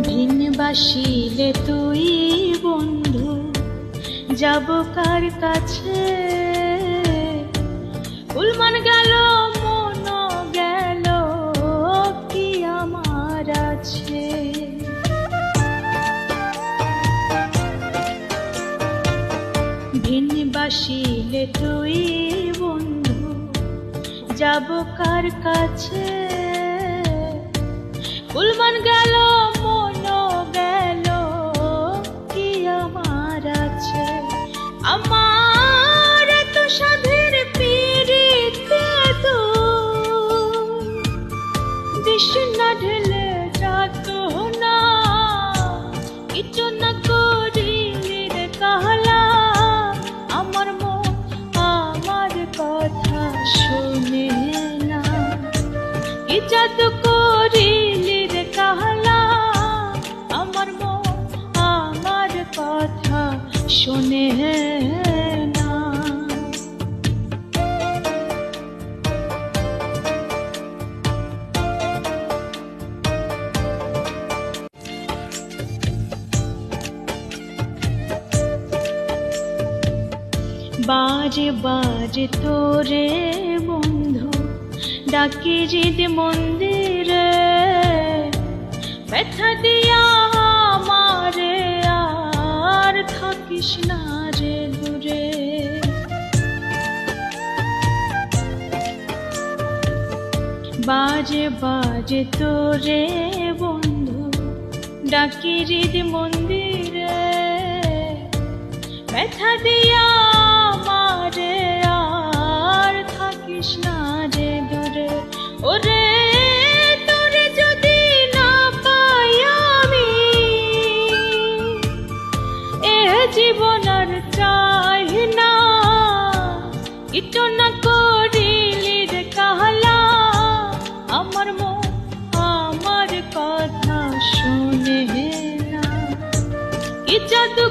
ভিন বাসিলে তুই বন্ধু যাব কার কাছে, উলমান গেল মন গেল কি আমার আছে। ভিন বাসিলে তুই বন্ধু যাব কার কাছে, উলমান গেল মন গেল কি আমার আছে। আমার এত সাধের পীড়িতে তো তৃষ্ণা ঢেলে যাত না, কিছু না করিলে রে কাহলা আমার মন আমার কথা শোনে না। কি জাদু করিলে রে কাহলা আমার মন আমার কথা শোনে না। বাজে বাজে তোরে বন্ধু ডাকি জিদ মন্দিরে, ব্যথা দিয়া আমারে আর থাকিস না রে দূরে। বাজে বাজে তোরে বন্ধু ডাকি জিদ মন্দিরে, ব্যথা দিয়া আমারে আর থাকিস না রে দূরে। ওরে তোরে যদি না পাই আমি এ জীবন আর চাই না, কিছু না করিলি রে কাহলা আমার মন আমার কথা শোনে না। কি জাদু